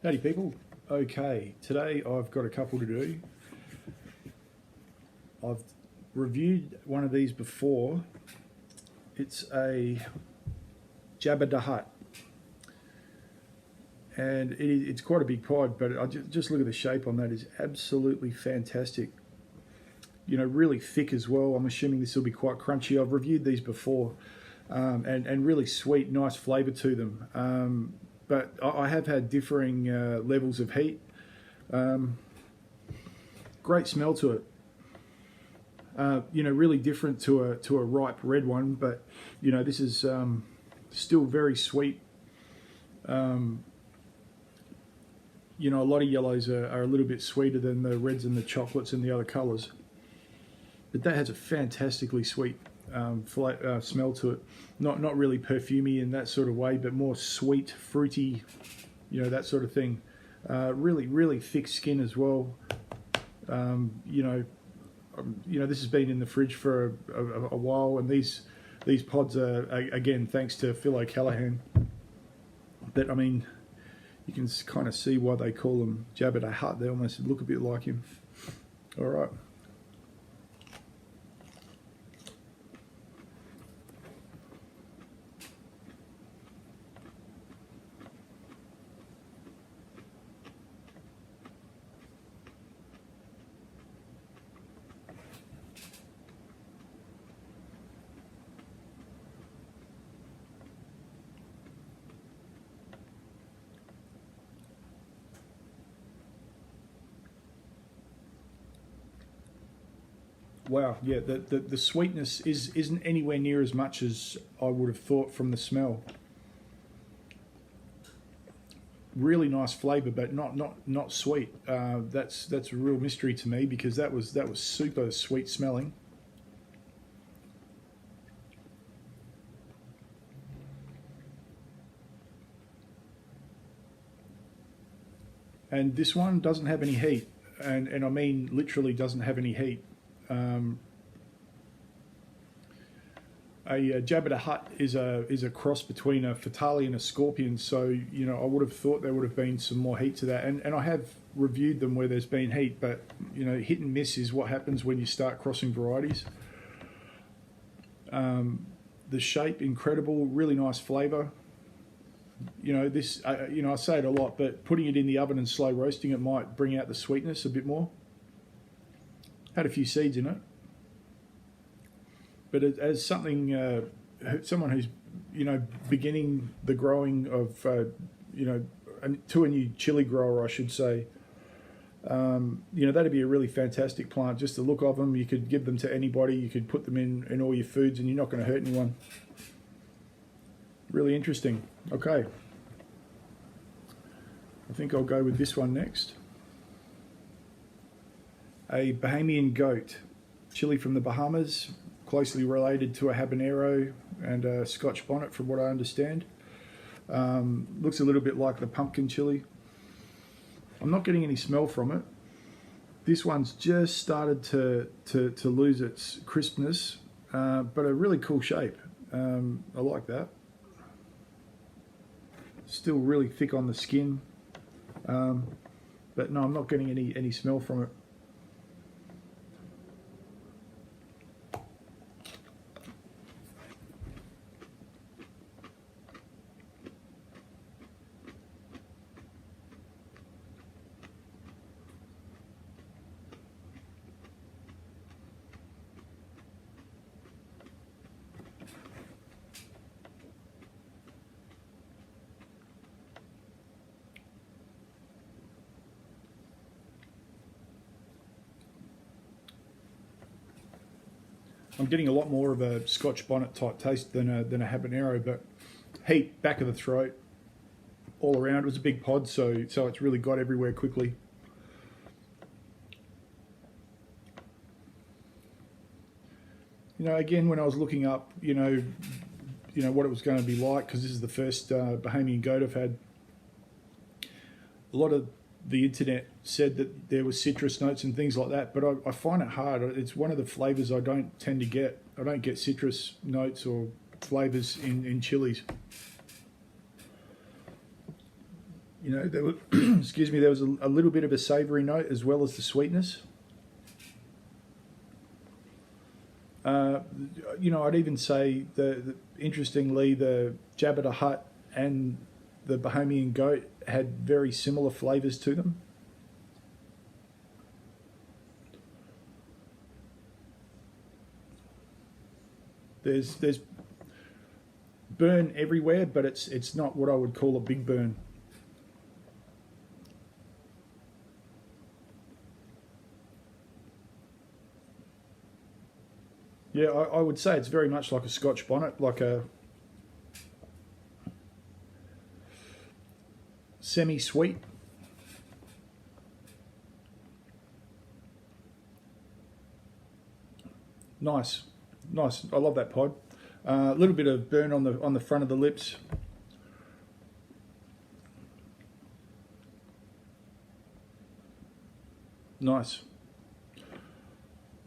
Howdy people. Okay, today I've got a couple to do. I've reviewed one of these before. It's a Jabba Hutt, and it's quite a big pod, but I just look at the shape on that. Is absolutely fantastic. You know, really thick as well. I'm assuming this will be quite crunchy. I've reviewed these before, and really sweet, nice flavour to them. But I have had differing levels of heat. Great smell to it. You know, really different to a ripe red one, but you know, this is still very sweet. You know, a lot of yellows are a little bit sweeter than the reds and the chocolates and the other colours, but that has a fantastically sweet smell to it. Not really perfumey in that sort of way, but more sweet, fruity, you know, that sort of thing. Really thick skin as well. You know, this has been in the fridge for a while, and these pods are, again, thanks to Phil O'Callaghan. But I mean, you can kind of see why they call them Jabba the Hutt. They almost look a bit like him. All right. Wow, yeah, the sweetness isn't anywhere near as much as I would have thought from the smell. Really nice flavour, but not sweet. That's a real mystery to me, because that was super sweet smelling. And this one doesn't have any heat, and I mean literally doesn't have any heat. A Jabba the Hutt is a cross between a Fatali and a Scorpion, so you know, I would have thought there would have been some more heat to that, and I have reviewed them where there's been heat, but you know, hit and miss is what happens when you start crossing varieties. The shape, incredible, really nice flavour. You know, this, you know, I say it a lot, but putting it in the oven and slow roasting it might bring out the sweetness a bit more. Had a few seeds in it, but as something, someone who's, you know, beginning the growing of, you know, to a new chili grower, I should say, you know, that'd be a really fantastic plant. Just the look of them, you could give them to anybody, you could put them in all your foods, and you're not going to hurt anyone. Really interesting. Okay, I think I'll go with this one next. A Bahamian goat, chili from the Bahamas, closely related to a habanero and a Scotch bonnet, from what I understand. Looks a little bit like the pumpkin chili. I'm not getting any smell from it. This one's just started to lose its crispness, but a really cool shape. I like that. Still really thick on the skin, but no, I'm not getting any smell from it. I'm getting a lot more of a Scotch bonnet type taste than a habanero, but heat, back of the throat, all around. It was a big pod, so it's really got everywhere quickly. You know, again, when I was looking up, you know what it was going to be like, because this is the first Bahamian goat I've had. A lot of the internet said that there was citrus notes and things like that, but I find it hard. It's one of the flavours I don't tend to get. I don't get citrus notes or flavours in chilies. You know, there was, excuse me, there was a little bit of a savoury note as well as the sweetness. You know, I'd even say interestingly, the Jabba the Hutt and the Bahamian goat had very similar flavours to them. There's burn everywhere, but it's not what I would call a big burn. Yeah, I would say it's very much like a Scotch bonnet, like a semi-sweet. Nice, nice. I love that pod. A little bit of burn on the front of the lips. Nice.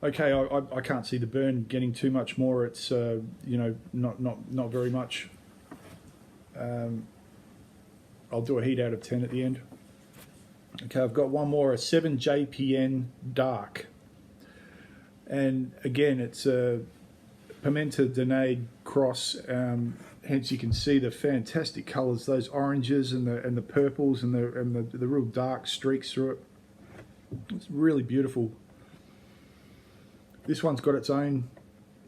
Okay, I can't see the burn getting too much more. It's you know, not very much. I'll do a heat out of 10 at the end. Okay, I've got one more, a 7 JPN dark, and again it's a Pimenta Donade cross. Hence you can see the fantastic colours, those oranges and the purples and the real dark streaks through it. It's really beautiful. This one's got its own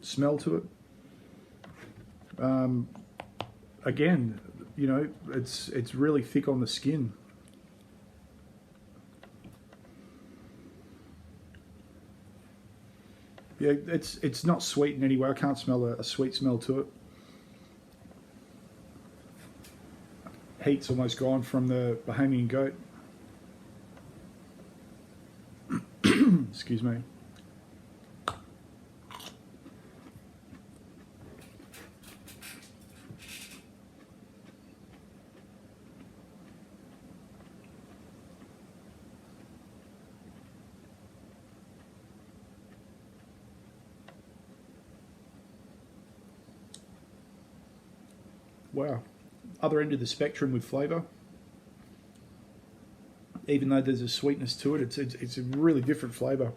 smell to it. Again, you know, it's really thick on the skin. Yeah, it's not sweet in any way. I can't smell a sweet smell to it. Heat's almost gone from the Bahamian goat. Excuse me. Wow, other end of the spectrum with flavour. Even though there's a sweetness to it, it's a really different flavour.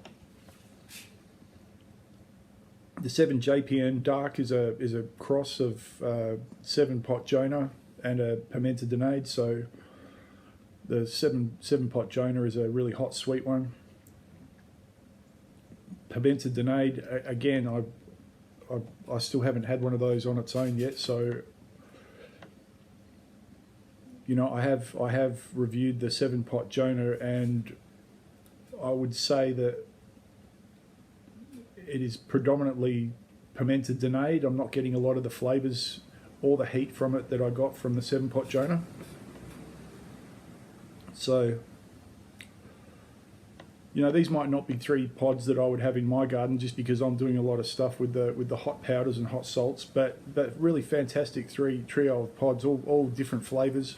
The 7 JPN dark is a cross of 7 pot Jonah and a Pimenta Donade. So the 7 pot Jonah is a really hot sweet one. Pimenta Donade, again, I still haven't had one of those on its own yet, so you know, I have reviewed the 7 pot Jonah, and I would say that it is predominantly Pimenta Donade. I'm not getting a lot of the flavours or the heat from it that I got from the 7 pot Jonah. So, you know, these might not be 3 pods that I would have in my garden, just because I'm doing a lot of stuff with the hot powders and hot salts. But really fantastic trio of pods, all different flavours.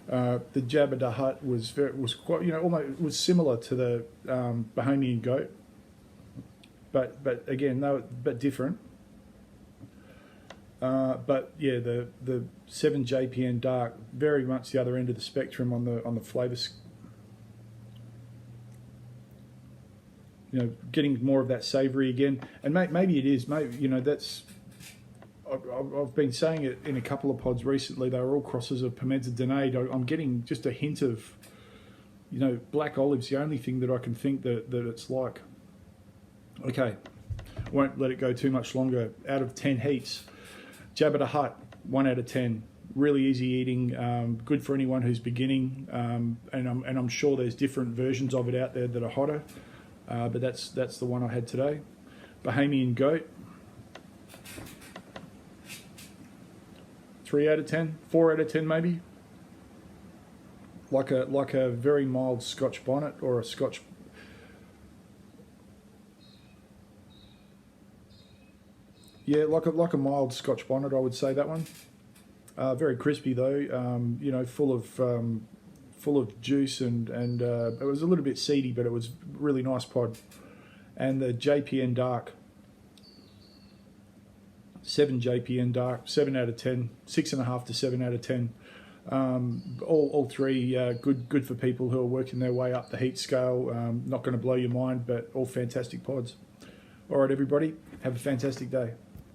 The Jabba the Hutt was quite, you know, almost was similar to the Bahamian goat, but again, but different. But yeah, the 7 JPN dark, very much the other end of the spectrum on the flavours. You know, getting more of that savoury again, and maybe it is. Maybe, you know, that's. I've been saying it in a couple of pods recently. They were all crosses of Pimenta Donade. I'm getting just a hint of, you know, black olive's the only thing that I can think that it's like. Okay, won't let it go too much longer. Out of 10 heats, Jabba the Hutt, 1 out of 10. Really easy eating, good for anyone who's beginning, and I'm sure there's different versions of it out there that are hotter, but that's the one I had today. Bahamian goat, 3 out of 10, 4 out of 10 maybe. Like a very mild Scotch bonnet or a Scotch. Yeah, like a mild Scotch bonnet, I would say that one. Very crispy though, you know, full of juice and it was a little bit seedy, but it was really nice pod. And the JPN dark, 7 JPN dark, 7 out of 10, 6.5 to 7 out of 10. All three good for people who are working their way up the heat scale. Not going to blow your mind, but all fantastic pods. All right, everybody, have a fantastic day.